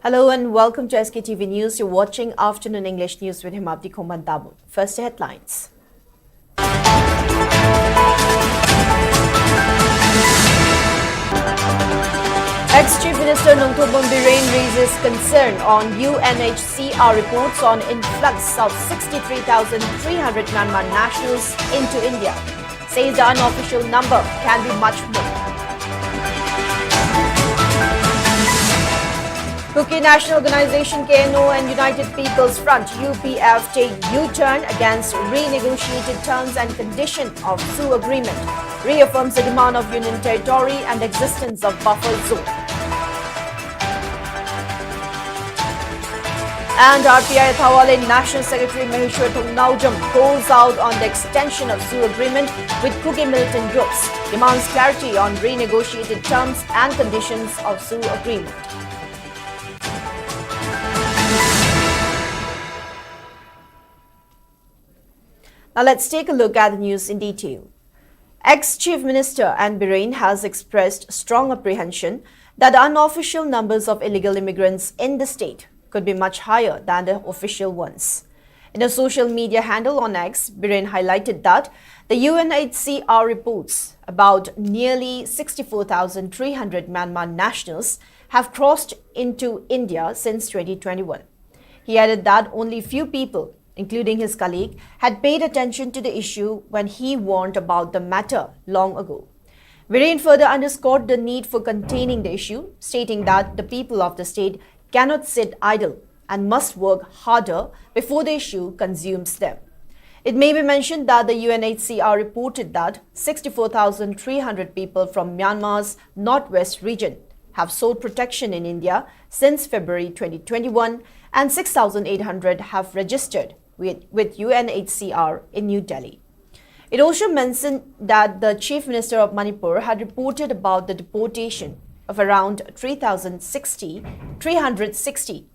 Hello and welcome to SKTV News. You're watching Afternoon English News with Himabdi Komandabu. First, the headlines. Ex-Chief Minister Nongthobon Birane raises concern on UNHCR reports on influx of 63,300 Myanmar nationals into India. Says the unofficial number can be much more. Kuki National Organization KNO and United People's Front UPF take U-turn against renegotiated terms and conditions of SU agreement, reaffirms the demand of Union territory and existence of buffer zone. And RPI Thawale National Secretary Maheshwar Thongnaujam calls out on the extension of SU agreement with Kuki militant groups, demands clarity on renegotiated terms and conditions of SU agreement. Now let's take a look at the news in detail. Ex-Chief Minister Ann Birane has expressed strong apprehension that the unofficial numbers of illegal immigrants in the state could be much higher than the official ones. In a social media handle on X, Birane highlighted that the UNHCR reports about nearly 64,300 Myanmar nationals have crossed into India since 2021. He added that only few people, including his colleague, had paid attention to the issue when he warned about the matter long ago. Birane further underscored the need for containing the issue, stating that the people of the state cannot sit idle and must work harder before the issue consumes them. It may be mentioned that the UNHCR reported that 64,300 people from Myanmar's northwest region have sought protection in India since February 2021 and 6,800 have registered with UNHCR in New Delhi. It also mentioned that the Chief Minister of Manipur had reported about the deportation of around 360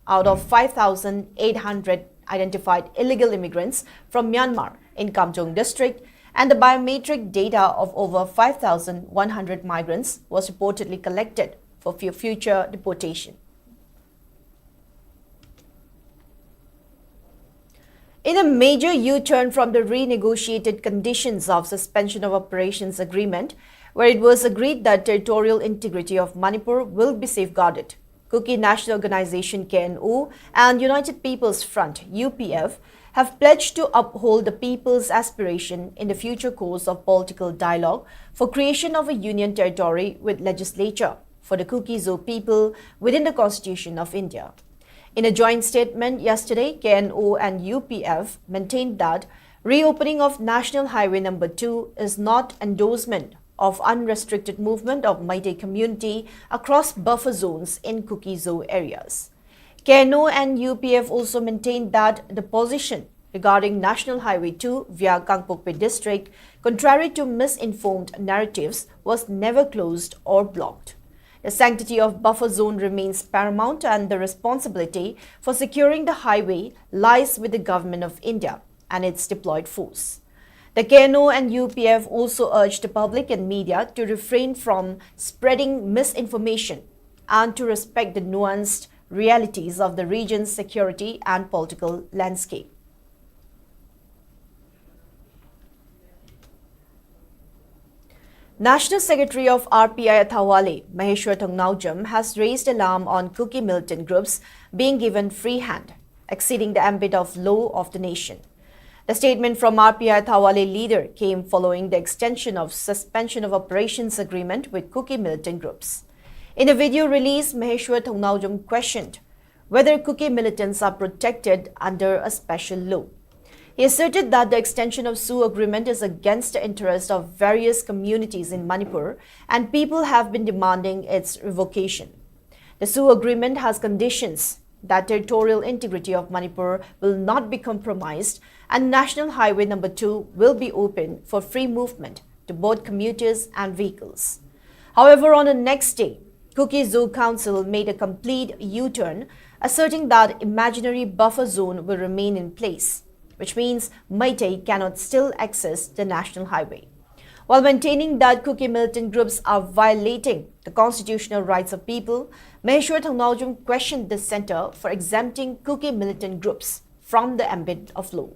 out of 5,800 identified illegal immigrants from Myanmar in Kamjong district, and the biometric data of over 5,100 migrants was reportedly collected for future deportation. In a major U-turn from the renegotiated conditions of suspension of operations agreement, where it was agreed that territorial integrity of Manipur will be safeguarded, Kuki National Organization KNO and United People's Front UPF have pledged to uphold the people's aspiration in the future course of political dialogue for creation of a union territory with legislature for the Kuki Zo people within the Constitution of India. In a joint statement yesterday, KNO and UPF maintained that reopening of National Highway No. 2 is not endorsement of unrestricted movement of Meitei community across buffer zones in Kuki Zo areas. KNO and UPF also maintained that the position regarding National Highway 2 via Kangpokpe district, contrary to misinformed narratives, was never closed or blocked. The sanctity of buffer zone remains paramount and the responsibility for securing the highway lies with the Government of India and its deployed force. The KNO and UPF also urged the public and media to refrain from spreading misinformation and to respect the nuanced realities of the region's security and political landscape. National Secretary of RPI Thawale, Maheshwar Thongnaujam, has raised alarm on Kuki militant groups being given free hand, exceeding the ambit of law of the nation. The statement from RPI Thawale leader came following the extension of suspension of operations agreement with Kuki militant groups. In a video release, Maheshwar Thongnaujam questioned whether Kuki militants are protected under a special law. He asserted that the extension of SU agreement is against the interest of various communities in Manipur and people have been demanding its revocation. The SU agreement has conditions that territorial integrity of Manipur will not be compromised and National Highway No. 2 will be open for free movement to both commuters and vehicles. However, on the next day, Kuki Zoo Council made a complete U-turn, asserting that imaginary buffer zone will remain in place, which means Meitei cannot still access the national highway. while maintaining that cookie militant groups are violating the constitutional rights of people. Maheshwar Thongnaujum questioned the Centre for exempting cookie militant groups from the ambit of law.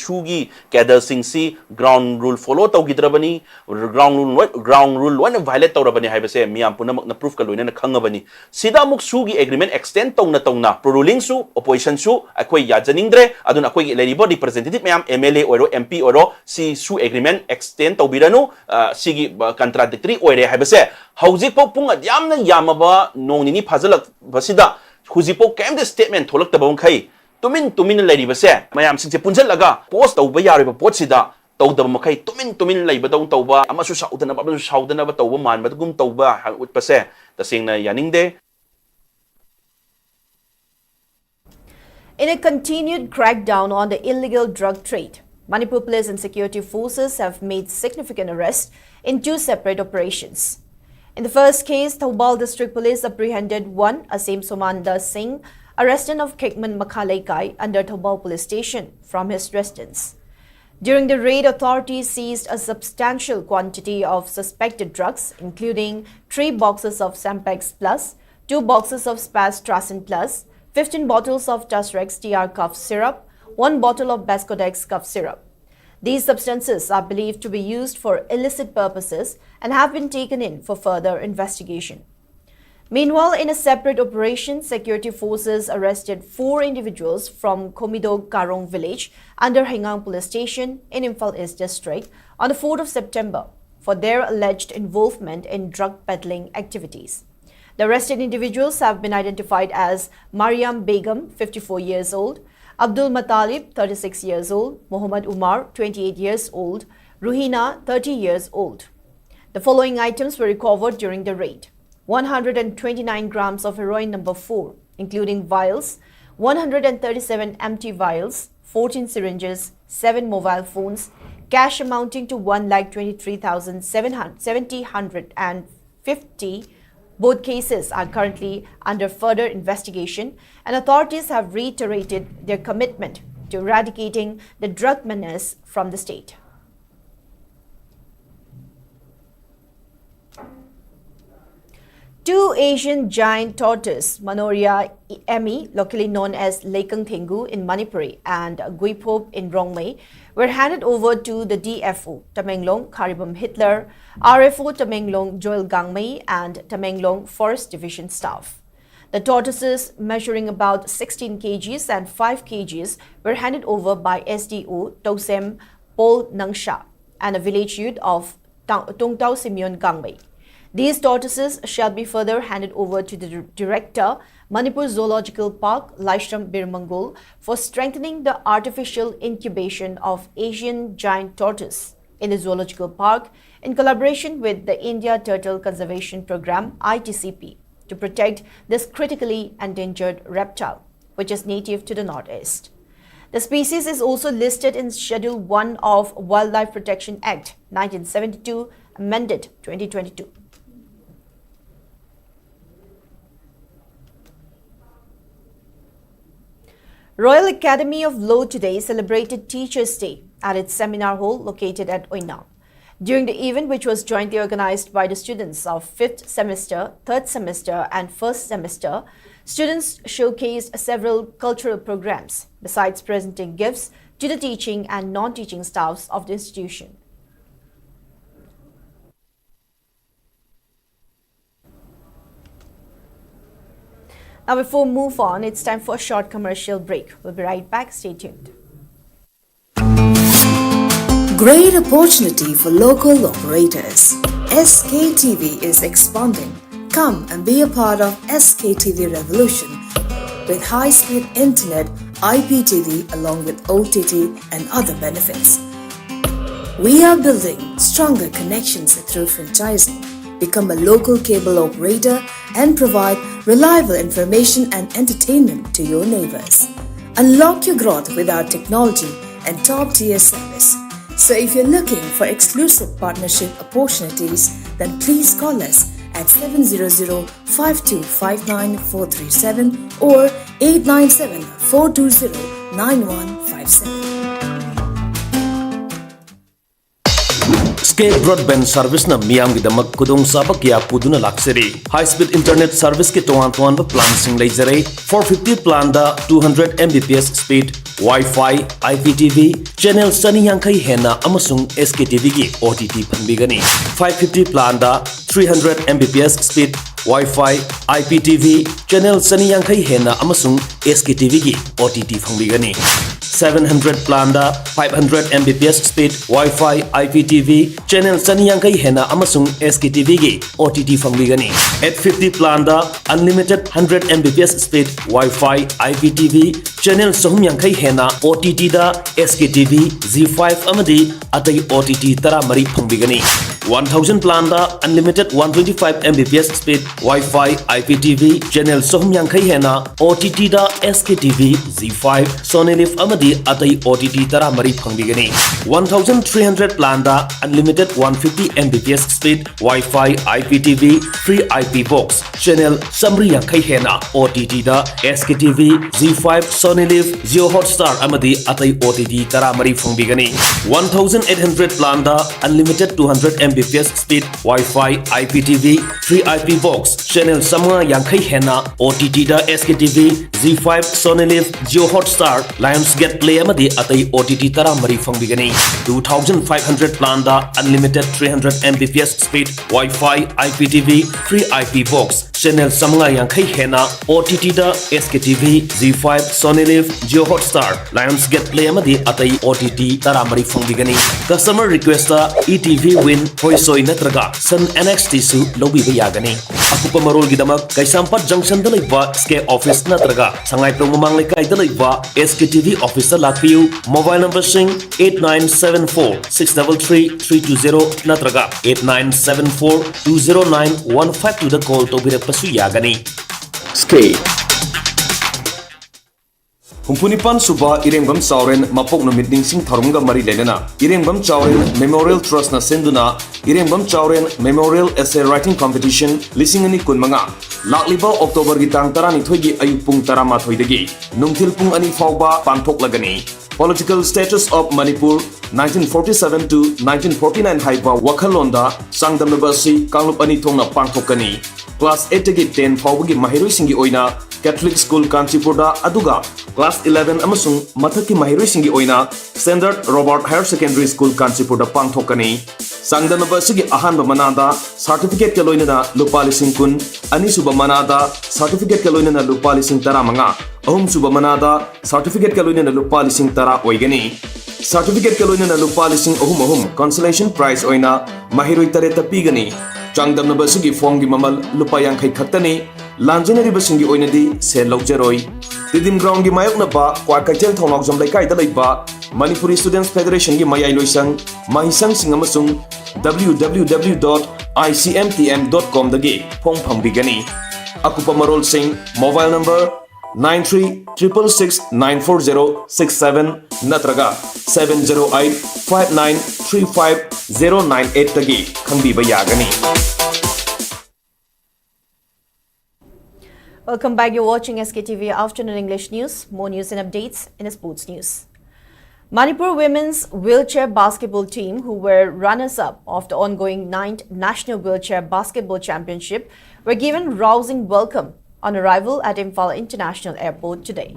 Chugi cadre singsi ground rule follow taugidrabani ground rule one violate taurabani haibase miyam punamak na proof kaloi na khangabani sida muk sugi agreement extend tongna pro ruling su opposition su akoi yajaningdre aduna akoi leribo representative miyam MLA oro MP oro si su agreement extend taubiranu sigi contradictory oire haibase hauji po pung yamna yamaba nonini phajalak basida hujipo kem the statement tholak tabong khai tumin lady base mayam sing punjal laga post tauba yariba potsida tawdaba makai tumin laiba dong tauba amasu saudana ba tauba man ba gum tauba utpase tasingna yaningde. In a continued crackdown on the illegal drug trade, Manipur police and security forces have made significant arrests in two separate operations. In the first case, Thoubal District Police apprehended one Asim Somanda Singh, a resident of Kekman Makhalaikai under Thoubal Police Station, from his residence. During the raid, authorities seized a substantial quantity of suspected drugs, including 3 boxes of Sempex Plus, 2 boxes of Spas Tracin Plus, 15 bottles of Tasrex TR cough syrup, 1 bottle of Bascodex cough syrup. These substances are believed to be used for illicit purposes and have been taken in for further investigation. Meanwhile, in a separate operation, security forces arrested 4 individuals from Komido Karong village under Hengang Police Station in Imphal East District on the 4th of September for their alleged involvement in drug peddling activities. The arrested individuals have been identified as Mariam Begum, 54 years old, Abdul Matalib, 36 years old, Muhammad Umar, 28 years old, Ruhina, 30 years old. The following items were recovered during the raid: 129 grams of heroin number 4, including vials, 137 empty vials, 14 syringes, 7 mobile phones, cash amounting to 1,23,750. Both cases are currently under further investigation, and authorities have reiterated their commitment to eradicating the drug menace from the state. Two Asian giant tortoise, Manoria Emi, locally known as Lekang Thengu in Manipuri, and Guipop in Rongmei, were handed over to the DFO, Tamenglong Karibam Hitler, RFO Tamenglong Joel Gangmei, and Tamenglong Forest Division staff. The tortoises, measuring about 16 kgs and 5 kgs, were handed over by SDO Tosem Pol Nangsha and a village youth of Tongtao Simeon Gangmei. These tortoises shall be further handed over to the Director, Manipur Zoological Park, Laishram Birmangol, for strengthening the artificial incubation of Asian giant tortoise in the Zoological Park in collaboration with the India Turtle Conservation Program, ITCP, to protect this critically endangered reptile, which is native to the northeast. The species is also listed in Schedule 1 of Wildlife Protection Act, 1972, amended 2022. Royal Academy of Law today celebrated Teachers' Day at its seminar hall located at Oina. During the event, which was jointly organized by the students of 5th semester, 3rd semester and 1st semester, students showcased several cultural programs, besides presenting gifts to the teaching and non-teaching staffs of the institution. Now, before we move on, it's time for a short commercial break. We'll be right back. Stay tuned. Great opportunity for local operators. SKTV is expanding. Come and be a part of SKTV revolution with high-speed internet, IPTV along with OTT and other benefits. We are building stronger connections through franchising. Become a local cable operator and provide reliable information and entertainment to your neighbors. Unlock your growth with our technology and top-tier service. So if you're looking for exclusive partnership opportunities, then please call us at 700-5259-437 or 897-420-9157. Skate broadband service na miyam gi damak kudong sabak ya puduna lakseri. High speed internet service ki tuan plan sing laser 450 plan da 200 Mbps speed Wi-Fi, IPTV, channel Sunny Yankai Hena amasung SKTV gi OTT panbigani. 550 plan da 300 Mbps speed Wi-Fi, IPTV, channel Sunny Yankai Hena amasung SKTV gi OTT panbigani. 700 plan da 500 Mbps speed Wi-Fi, IPTV, channel Sunny Yankai Hena amasung SKTV gi OTT panbigani. 850 plan da unlimited 100 Mbps speed Wi-Fi, IPTV, channel Sohum Yankai Hena OTT da SKTV, Z5 amadi atai OTT tara mari pangbigani. 1000 plan da unlimited 125 Mbps speed Wi-Fi, IPTV, channel Sohum Yankai Hena OTT da SKTV, Z5, Sony Live amadi atai OTT tara mari pangbigani. 1300 plan da unlimited 150 Mbps speed Wi-Fi, IPTV, free IP box, channel Samri Yankai Hena OTT da SKTV, Z5, Sony Live, Zio Hotstar amadi atai OTT tara mari pangbigani. 1800 plan da unlimited 200 Mbps speed Wi-Fi, IPTV, free IP box, channel Samra Yankai Hena OTT da SKTV, Z5, Sony Live, Zio Hotstar, Lionsgate Play amadi atai OTT tara mari pangbigani. 2500 plan da unlimited 300 Mbps speed Wi-Fi, IPTV, free IP box, channel Samra Yankai Hena OTT da SKTV, Z5, Sony Live, Zio Hotstar, Lionsgate Play amadi atai OTT tara mari pangbigani. Customer request da ETV Win Hoisoi natraga Sun NXT su lobi bayagani. Akupa marol gidamak Kaisampat Junction da laiba Skate Office natraga Sangai Promomang Lekai da laiba SKTV Office da lakpiu. Mobile number sing 8974 633 320 natraga 8974 209 152 da call to bira pasu yagani. Skate Humpunipan Suba Irengam Chauren Mapok no meeting sing Tharunga Mari Lenana Irengam Chauren Memorial Trust na Senduna Irengam Chauren Memorial Essay Writing Competition Lisingani Kunmanga Lakliba October Gitang Tarani Thoigi Ayupung Tarama Thoidagi Nungtil Pung Ani Fauba Pangtok Lagani Political Status of Manipur 1947 to 1949 Haiba Wakalonda Sangdam Nabasi Kanglup Ani Thongna Pangtokani Class 8 gi 10 Faubagi Mahiroi Singi Oina Catholic School Kanchipurda Aduga Class 11 amasung mathaki mahiroi singi oina Standard Robert Higher Secondary School Kanchipurda pangthokani Sangdanaba sigi ahanba manada certificate ke loinana lupa lising kun ani suba manada certificate ke loinana lupa lising tara manga ahum suba manada certificate ke loinana lupa lising tara oigani certificate ke loinana lupa lising ahum consolation prize oina mahiroi tare tapigani Changdamnaba sigi fongi mamal lupa yang khai khattani Lanjinari basingi oinadi se logjeroi Tidim ground gi mayok na ba kwa kaitel thonok jom lai kai da lai ba Manipuri Students Federation gi mayai loisang mahisang singamasung www.icmtm.com dagi phong phangbigani akupa marol sing mobile number 9366694067 natraga 70859350098 dagi khangbiba yagani. Welcome back. You're watching SKTV Afternoon English News. More news and updates in sports news. Manipur women's wheelchair basketball team, who were runners-up of the ongoing 9th National Wheelchair Basketball Championship, were given rousing welcome on arrival at Imphal International Airport today.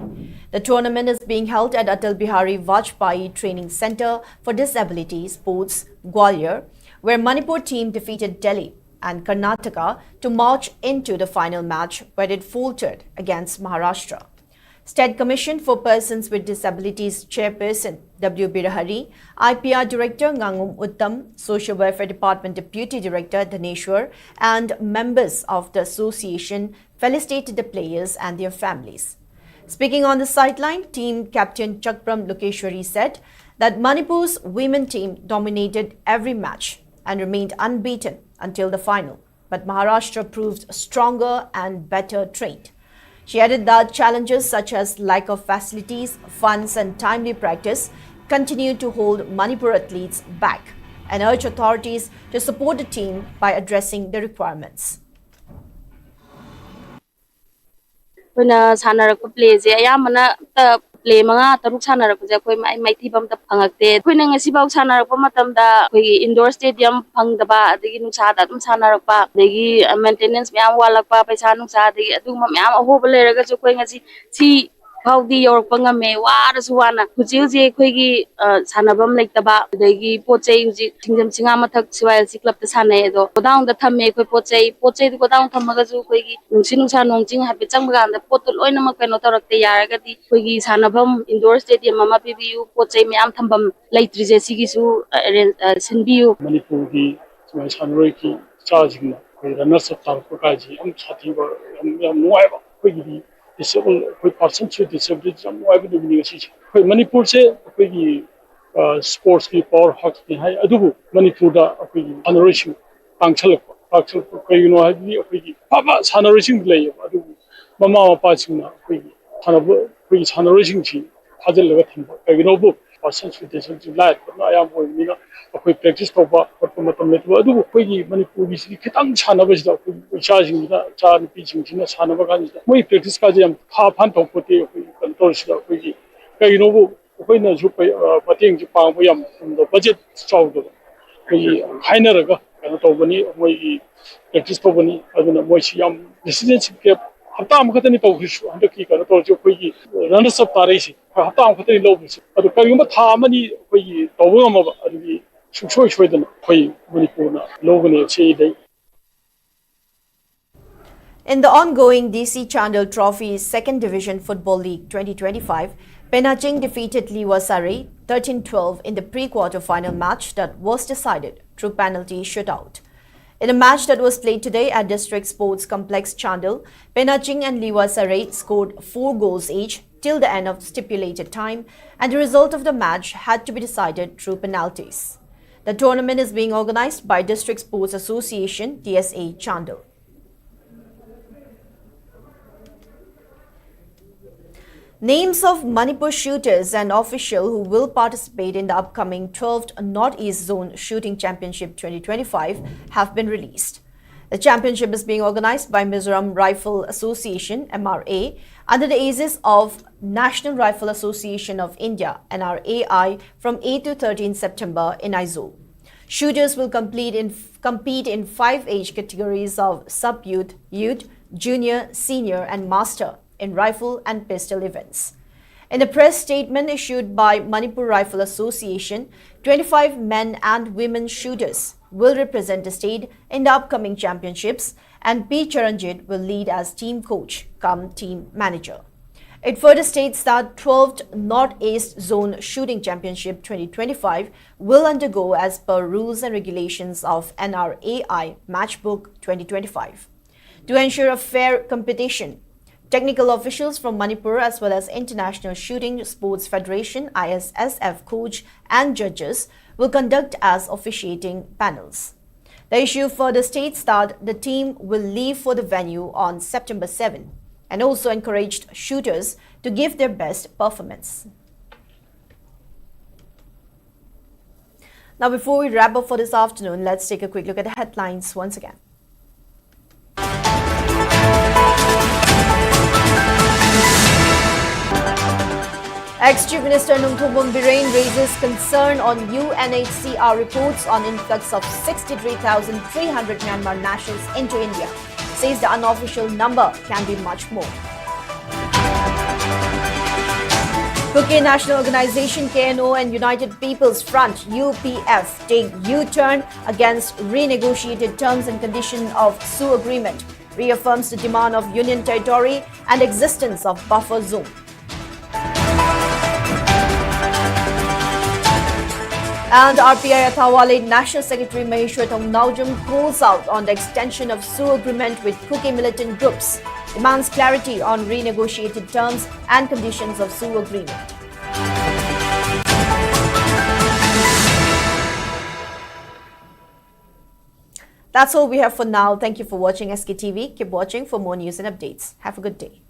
The tournament is being held at Atal Bihari Vajpayee Training Center for Disability Sports, Gwalior, where Manipur team defeated Delhi and Karnataka to march into the final match, where it faltered against Maharashtra. State Commission for Persons with Disabilities Chairperson W. Birahari, IPR Director Ngangum Uttam, Social Welfare Department Deputy Director Dhaneshwar, and members of the association felicitated the players and their families. Speaking on the sideline, team captain Chakpram Lokeshwari said that Manipur's women team dominated every match and remained unbeaten until the final, but Maharashtra proved stronger and better trained. She added that challenges such as lack of facilities, funds and timely practice continue to hold Manipur athletes back and urged authorities to support the team by addressing the requirements. When Sanarako plays, Yamana play mga taruk sanarap ja koi mai thi bam ta phangakte khoi nang asi bau sanarap pa matam da koi indoor stadium phangdaba adigi nungsa da dum sanarap pa adigi maintenance myam walak pa paisa nungsa adigi adu myam ahob leraga chu koi ngasi si Howdy or Pangame, Waraswana, Kujuji, Quiggy, Sanabam like the Ba, the Poche, Kingdom Singamatak, Swell, Cyclop the Sanedo, go down the Tame, Poche, go down to Magazu, Quiggy, Nunsinusa, Nunting, Happy Changa, the Potul Oinamakanota, the Yaragati, Quiggy, Sanabam, Indoor Stadium, Mama PBU, Poche, Miam Tambam, late Rizesigisu, Sinbiu, Manipuri, Sanriki, charging, runners of Tarkokaji, Sativa, Mueva, Quiggy. Disabled person with disability Manipur se sports ki power hacks ki hai adu Manipur da honoration pangchal papa honoration lay adu mama papa china honoration chi hajal laga thamba bu person with disability light na ayam boy mina practice toba matam letu adu Manipur bi kitang chana ba da charging da chan pitching china chana ba kan moi practice ka jam pha phan to pote control sida bu na ju pateng ji pang bo yam budget chaw do haina raga kana to bani moi practice to bani aduna moi yam decision ke hafta am khatani to hishu handa ki kana to jo runners of tarisi hafta am khatani lo bisu adu kayuma tha amani to bo ma ba adu shoi dan Manipur na logane che dai. In the ongoing DC Chandal Trophy Second Division Football League 2025, Penaching defeated Liwa Sarai 13-12 in the pre-quarter-final match that was decided through penalty shootout. In a match that was played today at District Sports Complex Chandal, Penaching and Liwa Sarai scored 4 goals each till the end of stipulated time, and the result of the match had to be decided through penalties. The tournament is being organized by District Sports Association, DSA Chandal. Names of Manipur shooters and officials who will participate in the upcoming 12th Northeast Zone Shooting Championship 2025 have been released. The championship is being organized by Mizoram Rifle Association, MRA, under the aegis of National Rifle Association of India, NRAI, from 8 to 13 September in Aizawl. Shooters will compete in 5 age categories of sub-youth, youth, junior, senior and master in rifle and pistol events. In a press statement issued by Manipur Rifle Association, 25 men and women shooters will represent the state in the upcoming championships, and P. Charanjit will lead as team coach cum team manager. It further states that 12th Northeast Zone Shooting Championship 2025 will undergo as per rules and regulations of NRAI Matchbook 2025. To ensure a fair competition, technical officials from Manipur as well as International Shooting Sports Federation ISSF coach and judges will conduct as officiating panels. The issue further states that the team will leave for the venue on September 7 and also encouraged shooters to give their best performance. Now, before we wrap up for this afternoon, let's take a quick look at the headlines once again. Ex-Chief Minister Nungthobom Birane raises concern on UNHCR reports on influx of 63,300 Myanmar nationals into India. Says the unofficial number can be much more. Kuki National Organization KNO and United People's Front UPF take U-turn against renegotiated terms and conditions of SU agreement, reaffirms the demand of Union Territory and existence of buffer zone. And RPI Athawale National Secretary Maheshwaram Naujam calls out on the extension of SU agreement with Kuki militant groups, demands clarity on renegotiated terms and conditions of SU agreement. That's all we have for now. Thank you for watching SKTV. Keep watching for more news and updates. Have a good day.